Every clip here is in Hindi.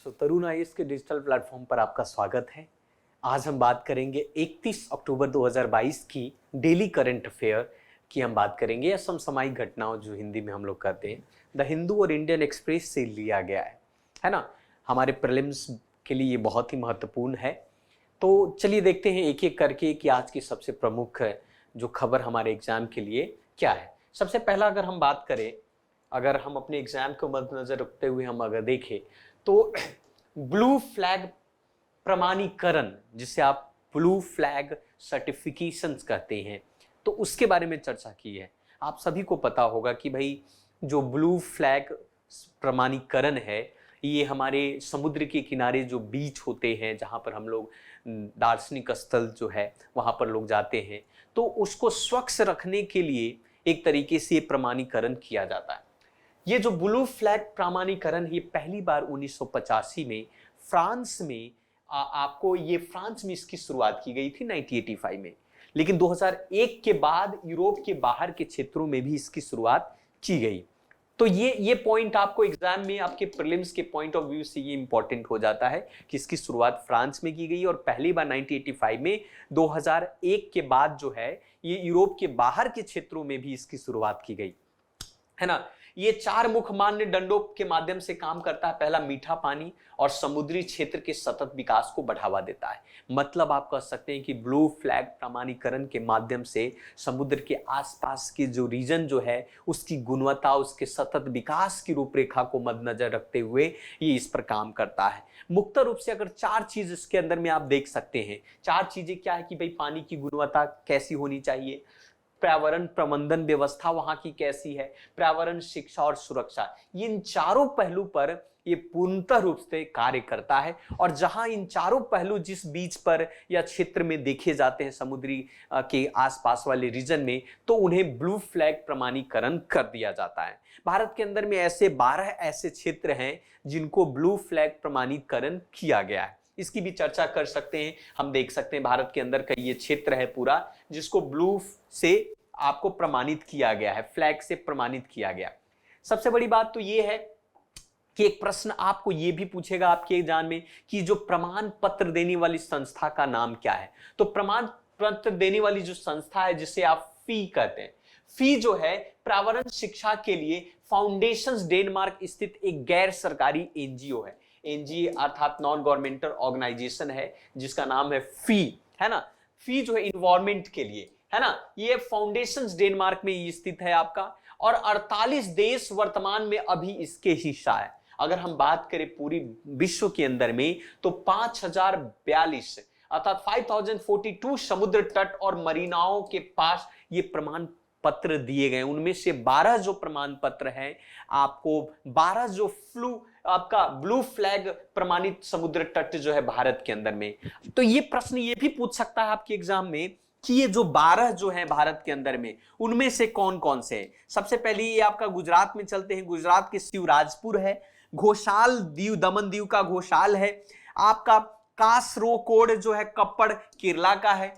तरुण आईएएस के डिजिटल प्लेटफॉर्म पर आपका स्वागत है। आज हम बात करेंगे 31 अक्टूबर 2022 की डेली करंट अफेयर की हम बात करेंगे या समसामयिक घटनाओं जो हिंदी में हम लोग कहते हैं। द हिंदू और इंडियन एक्सप्रेस से लिया गया है ना। हमारे प्रीलिम्स के लिए ये बहुत ही महत्वपूर्ण है। तो चलिए देखते हैं एक एक करके कि आज की सबसे प्रमुख जो खबर हमारे एग्जाम के लिए क्या है। सबसे पहला अगर हम बात करें, अगर हम अपने एग्जाम को मद्देनजर रखते हुए हम अगर देखें तो ब्लू फ्लैग प्रमाणीकरण, जिसे आप ब्लू फ्लैग सर्टिफिकेशंस कहते हैं, तो उसके बारे में चर्चा की है। आप सभी को पता होगा कि भाई जो ब्लू फ्लैग प्रमाणीकरण है ये हमारे समुद्र के किनारे जो बीच होते हैं, जहाँ पर हम लोग दार्शनिक स्थल जो है वहाँ पर लोग जाते हैं, तो उसको स्वच्छ रखने के लिए एक तरीके से प्रमाणीकरण किया जाता है। ये जो ब्लू फ्लैग प्रमाणीकरण ये पहली बार 1985 में फ्रांस में आपको ये फ्रांस में इसकी शुरुआत की गई थी 1985 में, लेकिन 2001 के बाद यूरोप के बाहर के क्षेत्रों में भी इसकी शुरुआत की गई। तो ये पॉइंट आपको एग्जाम में आपके प्रीलिम्स के पॉइंट ऑफ व्यू से ये इंपॉर्टेंट हो जाता है कि इसकी शुरुआत फ्रांस में की गई और पहली बार 1985 में। 2001 के बाद जो है ये यूरोप के बाहर के क्षेत्रों में भी इसकी शुरुआत की गई, है ना। ये 4 मुख्य मानदंडों के माध्यम से काम करता है। पहला, मीठा पानी और समुद्री क्षेत्र के सतत विकास को बढ़ावा देता है। मतलब आप कह सकते हैं कि ब्लू फ्लैग प्रमाणीकरण के माध्यम से समुद्र के आसपास के जो रीजन जो है उसकी गुणवत्ता, उसके सतत विकास की रूपरेखा को मद्देनजर रखते हुए ये इस पर काम करता है। मुख्य रूप से अगर 4 चीज इसके अंदर में आप देख सकते हैं। 4 चीजें क्या है कि भाई पानी की गुणवत्ता कैसी होनी चाहिए, पर्यावरण प्रबंधन व्यवस्था वहां की कैसी है, पर्यावरण शिक्षा और सुरक्षा, इन चारों पहलू पर ये पूर्णतः रूप से कार्य करता है। और जहां इन चारों पहलू जिस बीच पर या क्षेत्र में देखे जाते हैं समुद्री के आसपास वाले रीजन में, तो उन्हें ब्लू फ्लैग प्रमाणीकरण कर दिया जाता है। भारत के अंदर में ऐसे 12 ऐसे क्षेत्र हैं जिनको ब्लू फ्लैग प्रमाणीकरण किया गया है। इसकी भी चर्चा कर सकते हैं। हम देख सकते हैं भारत के अंदर का ये क्षेत्र है पूरा जिसको ब्लू से आपको प्रमाणित किया गया है, फ्लैग से प्रमाणित किया गया। सबसे बड़ी बात तो ये है कि एक प्रश्न आपको ये भी पूछेगा आपके एग्जाम में कि जो प्रमाण पत्र देने वाली संस्था का नाम क्या है। तो प्रमाण पत्र देने वाली जो संस्था है जिसे आप फी कहते हैं, फी जो है पर्यावरण शिक्षा के लिए फाउंडेशंस डेनमार्क स्थित एक गैर सरकारी एनजीओ है। एनजीओ अर्थात नॉन गवर्नमेंटल ऑर्गेनाइजेशन है जिसका नाम है फी, है ना। फी जो है इन्वायरमेंट के लिए, है ना। ये फाउंडेशंस डेनमार्क में स्थित है आपका, और 48 देश वर्तमान में अभी इसके हिस्सा है। अगर हम बात करें पूरी विश्व के अंदर में तो 5042 अर्थात 5042 समुद्र तट और मरीनाओं के पास ये प्रमाण पत्र दिए गए। उनमें से 12 जो प्रमाण पत्र हैं आपको, 12 जो आपका ब्लू फ्लैग प्रमाणित समुद्र तट जो है भारत के अंदर में। तो ये प्रश्न ये भी पूछ सकता है आपके एग्जाम में कि ये जो 12 जो है भारत के अंदर में उनमें से कौन कौन से हैं। सबसे पहले ये आपका गुजरात में चलते हैं। गुजरात के शिवराजपुर है, घोषाल दीव, दमन दीव का घोषाल है, आपका कासरोकोड जो है कप्पड़ केरला का है,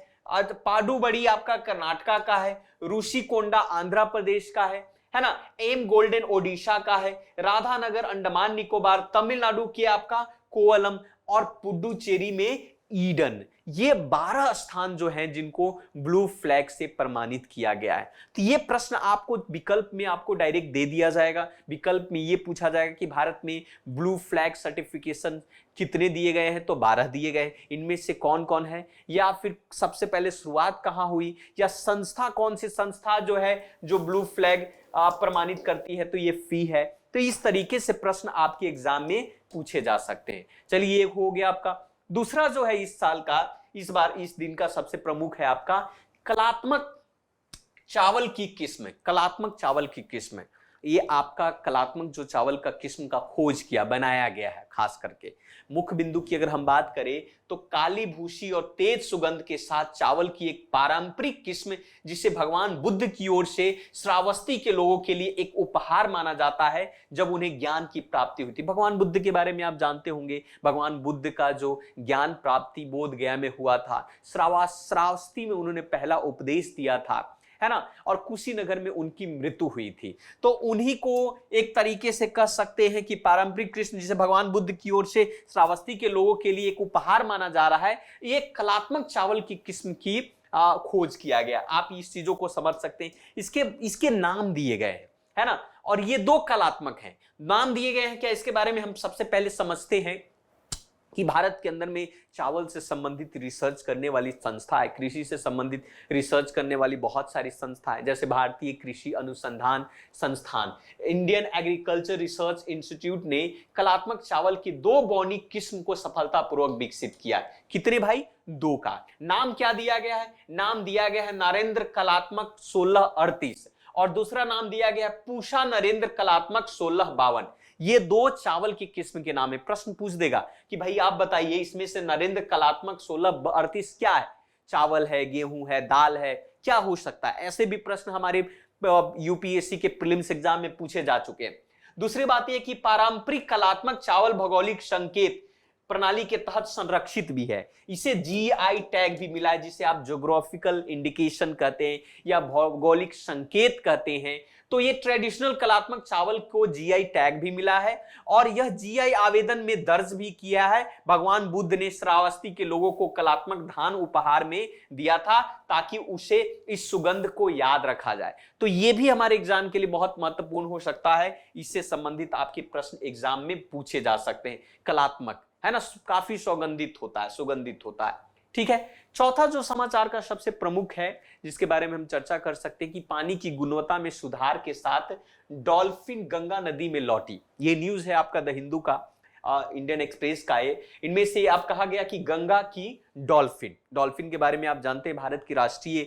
पाडुबड़ी आपका कर्नाटका का है, ऋषिकोंडा आंध्र प्रदेश का है ना, एम गोल्डन ओडिशा का है, राधानगर अंडमान निकोबार तमिलनाडु के आपका कोवलम, और पुडुचेरी में ईडन। ये 12 स्थान जो हैं जिनको ब्लू फ्लैग से प्रमाणित किया गया है। तो ये प्रश्न आपको विकल्प में आपको डायरेक्ट दे दिया जाएगा। विकल्प में ये पूछा जाएगा कि भारत में ब्लू फ्लैग सर्टिफिकेशन कितने दिए गए हैं, तो 12 दिए गए। इनमें से कौन कौन है, या फिर सबसे पहले शुरुआत कहां हुई, या संस्था कौन सी संस्था जो है जो ब्लू फ्लैग प्रमाणित करती है, तो ये फी है। तो इस तरीके से प्रश्न आपके एग्जाम में पूछे जा सकते हैं। चलिए एक हो गया आपका। दूसरा जो है इस साल का, इस बार इस दिन का सबसे प्रमुख है आपका कलात्मक चावल की किस्म। कलात्मक चावल की किस्म, ये आपका कलात्मक जो चावल का किस्म का खोज किया, बनाया गया है। खास करके मुख्य बिंदु की अगर हम बात करें तो काली भूसी और तेज सुगंध के साथ चावल की एक पारंपरिक किस्म जिसे भगवान बुद्ध की ओर से श्रावस्ती के लोगों के लिए एक उपहार माना जाता है जब उन्हें ज्ञान की प्राप्ति हुई थी। भगवान बुद्ध के बारे में आप जानते होंगे, भगवान बुद्ध का जो ज्ञान प्राप्ति बोध गया में हुआ था, श्रावस्ती में उन्होंने पहला उपदेश दिया था। है ना, और कुशीनगर में उनकी मृत्यु हुई थी। तो उन्हीं को एक तरीके से कह सकते हैं कि पारंपरिक कृष्ण जिसे भगवान बुद्ध की ओर से श्रावस्ती के लोगों के लिए एक उपहार माना जा रहा है, ये कलात्मक चावल की किस्म की खोज किया गया। आप इस चीजों को समझ सकते हैं, इसके नाम दिए गए हैं, है ना, और ये दो कलात्मक हैं, नाम दिए गए हैं क्या, इसके बारे में हम सबसे पहले समझते हैं कि भारत के अंदर में चावल से संबंधित रिसर्च करने वाली संस्था है, कृषि से संबंधित रिसर्च करने वाली बहुत सारी संस्थाएं, जैसे भारतीय कृषि अनुसंधान संस्थान, इंडियन एग्रीकल्चर रिसर्च इंस्टीट्यूट ने कलात्मक चावल की 2 बौनी किस्म को सफलतापूर्वक विकसित किया। कितने भाई, 2 का। नाम क्या दिया गया है, नाम दिया गया है नरेंद्र कलात्मक 1638 और दूसरा नाम दिया गया है पूषा नरेंद्र कलात्मक 1652। ये 2 चावल की किस्म के नाम है। प्रश्न पूछ देगा कि भाई आप बताइए इसमें से नरेंद्र कलात्मक 1638 क्या है, चावल है, गेहूं है, दाल है, क्या हो सकता है? ऐसे भी प्रश्न हमारे यूपीएससी के प्रीलिम्स एग्जाम में पूछे जा चुके हैं। दूसरी बात यह कि पारंपरिक कलात्मक चावल भौगोलिक संकेत प्रणाली के तहत संरक्षित भी है, इसे जीआई टैग भी मिला है, जिसे आप ज्योग्राफिकल इंडिकेशन कहते हैं या भौगोलिक संकेत कहते हैं। तो ये ट्रेडिशनल कलात्मक चावल को जीआई टैग भी मिला है और यह जीआई आवेदन में दर्ज भी किया है। भगवान बुद्ध ने श्रावस्ती के लोगों को कलात्मक धान उपहार में दिया था ताकि उसे इस सुगंध को याद रखा जाए। तो ये भी हमारे एग्जाम के लिए बहुत महत्वपूर्ण हो सकता है, इससे संबंधित आपके प्रश्न एग्जाम में पूछे जा सकते हैं। कलात्मक है ना, काफी सुगंधित होता है, ठीक है। चौथा जो समाचार का सबसे प्रमुख है जिसके बारे में हम चर्चा कर सकते हैं कि पानी की गुणवत्ता में सुधार के साथ डॉल्फिन गंगा नदी में लौटी। ये न्यूज है आपका द हिंदू का, इंडियन एक्सप्रेस का है। इनमें से आप कहा गया कि गंगा की डॉल्फिन के बारे में आप जानते हैं भारत की राष्ट्रीय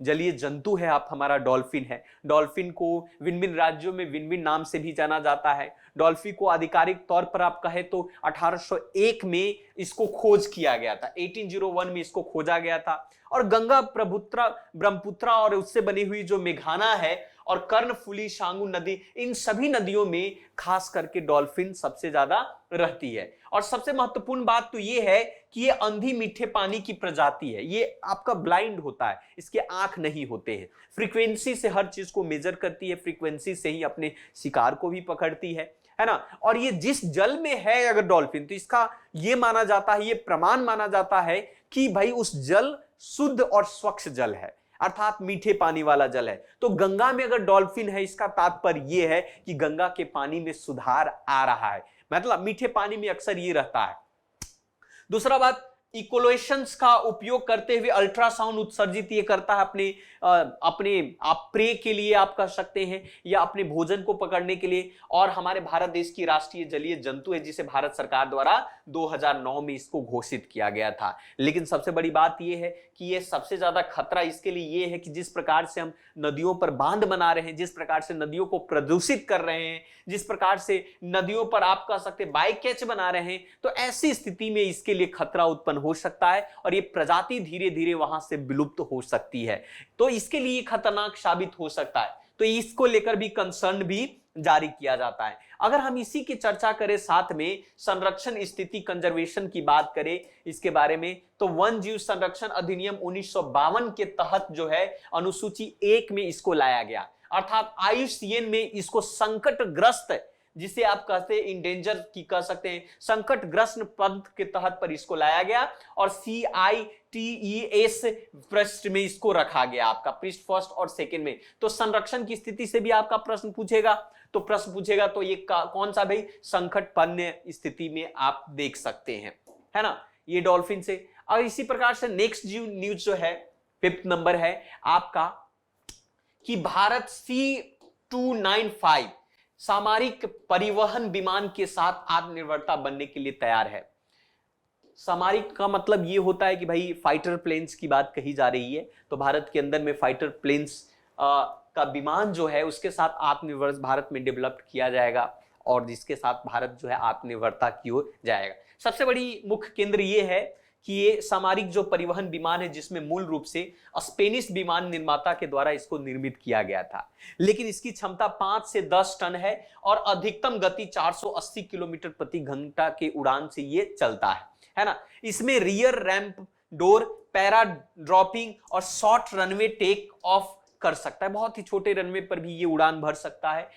जलीय जंतु है, आप हमारा डॉल्फिन है। डॉल्फिन को विभिन्न राज्यों में विभिन्न नाम से भी जाना जाता है। डॉल्फिन को आधिकारिक तौर पर आप कहे तो 1801 में इसको खोज किया गया था, 1801 में इसको खोजा गया था। और गंगा, ब्रह्मपुत्रा और उससे बनी हुई जो मेघाना है और कर्णफुली, शांगु नदी, इन सभी नदियों में खास करके डॉल्फिन सबसे ज्यादा रहती है। और सबसे महत्वपूर्ण बात तो ये है कि ये अंधी मीठे पानी की प्रजाति है, ये आपका ब्लाइंड होता है, इसके आंख नहीं होते हैं, फ्रीक्वेंसी से हर चीज को मेजर करती है, फ्रीक्वेंसी से ही अपने शिकार को भी पकड़ती है ना। और ये जिस जल में है अगर डॉल्फिन, तो इसका ये माना जाता है, ये प्रमाण माना जाता है कि भाई उस जल शुद्ध और स्वच्छ जल है, अर्थात मीठे पानी वाला जल है। तो गंगा में अगर डॉल्फिन है, इसका तात्पर्य यह है कि गंगा के पानी में सुधार आ रहा है, मतलब मीठे पानी में अक्सर ये रहता है। दूसरा बात, इकोलोशंस का उपयोग करते हुए अल्ट्रासाउंड उत्सर्जित ये करता है अपने आप प्रे के लिए आप कह सकते हैं, या अपने भोजन को पकड़ने के लिए। और हमारे भारत देश की राष्ट्रीय जलीय जंतु है जिसे भारत सरकार द्वारा 2009 में इसको घोषित किया गया था। लेकिन सबसे बड़ी बात यह है कि ये सबसे ज्यादा खतरा इसके लिए ये है कि जिस प्रकार से हम नदियों पर बांध बना रहे हैं, जिस प्रकार से नदियों को प्रदूषित कर रहे हैं, जिस प्रकार से नदियों पर आप कह सकते बाई कैच बना रहे हैं, तो ऐसी स्थिति में इसके लिए खतरा उत्पन्न हो सकता है और ये प्रजाति धीरे धीरे वहां से विलुप्त हो सकती है। तो इसके लिए खतरनाक साबित हो सकता है, तो इसको लेकर भी कंसर्न भी जारी किया जाता है। अगर हम इसी की चर्चा करें साथ में संरक्षण स्थिति कंजर्वेशन की बात करें इसके बारे में, तो वन जीव संरक्षण अधिनियम 1952 के तहत जो है अनुसूची 1 में इसको लाया गया, अर्थात IUCN में इसको संकटग्रस्त, जिसे आप कहते हैं इंडेंजर की कह सकते हैं, संकटग्रस्त पद के तहत पर इसको लाया गया और CITES पृष्ठ में इसको रखा गया, आपका पृष्ठ फर्स्ट और सेकंड में। तो संरक्षण की स्थिति से भी आपका प्रश्न पूछेगा, तो ये कौन सा भाई, संकटपन्न स्थिति में आप देख सकते हैं, है ना, ये डॉल्फिन से। और इसी प्रकार से नेक्स्ट न्यूज जो है 5th नंबर है आपका कि भारत C295 सामरिक परिवहन विमान के साथ आत्मनिर्भरता बनने के लिए तैयार है। सामरिक का मतलब ये होता है कि भाई फाइटर प्लेन्स की बात कही जा रही है, तो भारत के अंदर में फाइटर प्लेन्स का विमान जो है उसके साथ आत्मनिर्भर भारत में डेवलप किया जाएगा और जिसके साथ भारत जो है आत्मनिर्भरता की ओर जाएगा। सबसे बड़ी मुख्य केंद्र ये है कि ये सामरिक जो परिवहन विमान है जिसमें मूल रूप से स्पेनिश विमान निर्माता के द्वारा इसको निर्मित किया गया था, लेकिन इसकी क्षमता 5 से 10 टन है और अधिकतम गति 480 किलोमीटर प्रति घंटा के उड़ान से ये चलता है ना। इसमें rear ramp door, para dropping और शॉर्ट रनवे टेक ऑफ कर सकता है। बहुत ही छोटे रनवे पर भी ये उड़ान भर सकता है।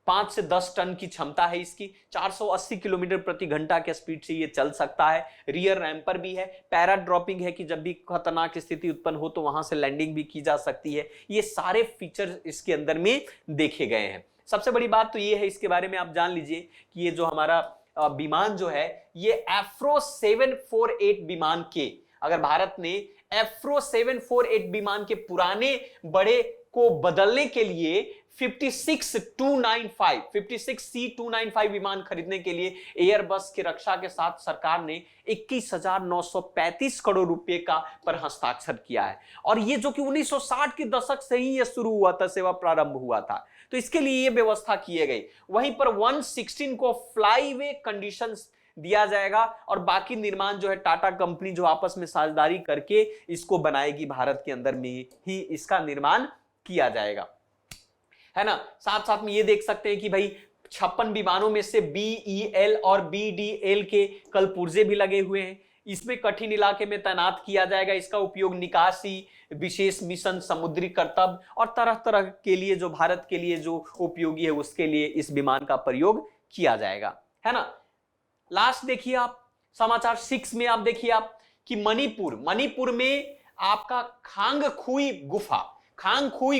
5 से 10 टन की क्षमता है इसकी। 480 किलोमीटर प्रति घंटा के स्पीड से ये चल सकता है। रियर रैंपर भी है। पैरा ड्रॉपिंग है कि जब भी खतरनाक स्थिति उत्पन्न हो तो वहां से लैंडिंग भी की जा सकती है। ये सारे फीचर इसके अंदर में देखे गए हैं। सबसे बड़ी बात तो ये है, इसके बारे में आप जान लीजिए कि ये जो हमारा विमान जो है ये एफ्रो 748 विमान के, अगर भारत ने एफ्रो 748 विमान के पुराने बड़े को बदलने के लिए 56C295 विमान खरीदने के लिए एयरबस की रक्षा के साथ सरकार ने 21,935 करोड़ रुपए का पर हस्ताक्षर किया है। और ये जो कि 1960 के दशक से ही ये शुरू हुआ था, सेवा प्रारंभ हुआ था, तो इसके लिए ये व्यवस्था की गई। वहीं पर 116 को फ्लाईवे कंडीशंस दिया जाएगा और बाकी निर्माण जो है टाटा कंपनी जो आपस में साझेदारी करके इसको बनाएगी, भारत के अंदर में ही इसका निर्माण किया जाएगा, है ना। साथ साथ में ये देख सकते हैं कि भाई 56 विमानों में से BEL और BDL के कल पुर्जे भी लगे हुए हैं। इसमें कठिन इलाके में तैनात किया जाएगा। इसका उपयोग निकासी, विशेष मिशन, समुद्री कर्तव्य और तरह तरह के लिए जो भारत के लिए जो उपयोगी है उसके लिए इस विमान का प्रयोग किया जाएगा, है ना। लास्ट देखिए आप समाचार 6 में आप देखिए आप कि मणिपुर में आपका खांगखुई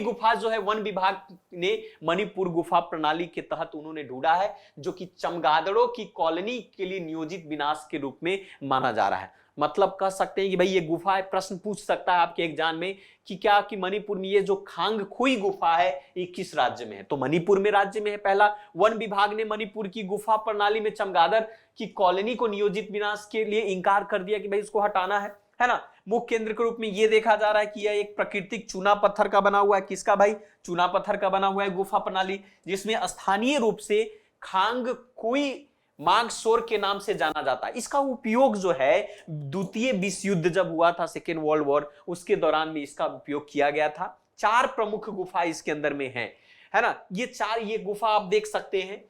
गुफा जो है वन विभाग ने मणिपुर गुफा प्रणाली के तहत उन्होंने ढूंढा है, जो कि चमगादड़ों की कॉलोनी के लिए नियोजित विनाश के रूप में माना जा रहा है। मतलब कह सकते हैं कि भाई ये गुफा है, प्रश्न पूछ सकता है आपके एग्जाम में कि क्या कि मणिपुर में ये जो खांगखुई गुफा है ये किस राज्य में है, तो मणिपुर में राज्य में है। पहला, वन विभाग ने मणिपुर की गुफा प्रणाली में चमगादड़ की कॉलोनी को नियोजित विनाश के लिए इंकार कर दिया कि भाई इसको हटाना है ना। मुख्य केंद्र के रूप में यह देखा जा रहा है कि यह एक प्राकृतिक चूना पत्थर का बना हुआ है। किसका भाई? चूना पत्थर का बना हुआ है गुफा प्रणाली, जिसमें स्थानीय रूप से खांगखुई मांगसोर के नाम से जाना जाता है। इसका उपयोग जो है द्वितीय विश्व युद्ध जब हुआ था, सेकेंड वर्ल्ड वॉर, उसके दौरान में इसका उपयोग किया गया था। 4 प्रमुख गुफा इसके अंदर में है ना। ये गुफा आप देख सकते हैं,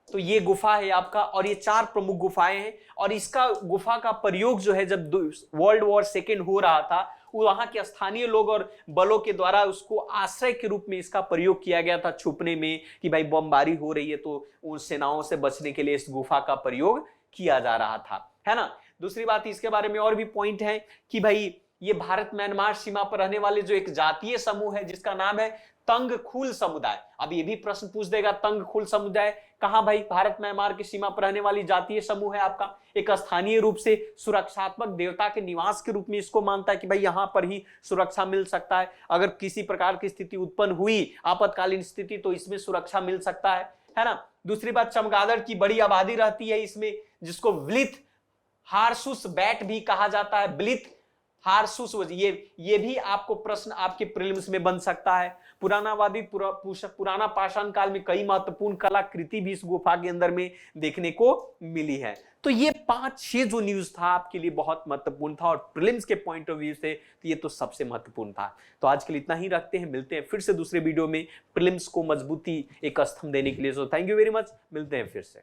तो ये गुफा है आपका, और ये 4 प्रमुख गुफाएं हैं। और इसका गुफा का प्रयोग जो है जब वर्ल्ड वॉर सेकेंड हो रहा था, वहां के स्थानीय लोग और बलों के द्वारा उसको आश्रय के रूप में इसका प्रयोग किया गया था, छुपने में कि भाई बमबारी हो रही है तो उन सेनाओं से बचने के लिए इस गुफा का प्रयोग किया जा रहा था, है ना। दूसरी बात इसके बारे में और भी पॉइंट है कि भाई ये भारत म्यांमार सीमा पर रहने वाले जो एक जातीय समूह है जिसका नाम है तंगखुल समुदाय। अब ये भी प्रश्न पूछ देगा, तंगखुल समुदाय कहां भाई? भारत म्यांमार की सीमा पर रहने वाली जातीय समूह है आपका। एक स्थानीय रूप से सुरक्षात्मक देवता के निवास के रूप में इसको मानता है कि भाई यहां पर ही सुरक्षा मिल सकता है। अगर किसी प्रकार की स्थिति उत्पन्न हुई, आपातकालीन स्थिति, तो इसमें सुरक्षा मिल सकता है ना। दूसरी बात, चमगादड़ की बड़ी आबादी रहती है इसमें, जिसको ब्लिथ हार्सुस बैट भी कहा जाता है। ब्लिथ हार्सुस, ये भी आपको प्रश्न आपके प्रीलिम्स में बन सकता है। पुराना पाषाण काल में कई महत्वपूर्ण कलाकृति भी इस गुफा के अंदर में देखने को मिली है। तो ये 5-6 जो न्यूज था आपके लिए बहुत महत्वपूर्ण था, और प्रीलिम्स के पॉइंट ऑफ व्यू से तो ये तो सबसे महत्वपूर्ण था। तो आज के लिए इतना ही रखते हैं, मिलते हैं फिर से दूसरे वीडियो में प्रीलिम्स को मजबूती एक स्तंभ देने के लिए। So thank you very much, मिलते हैं फिर से।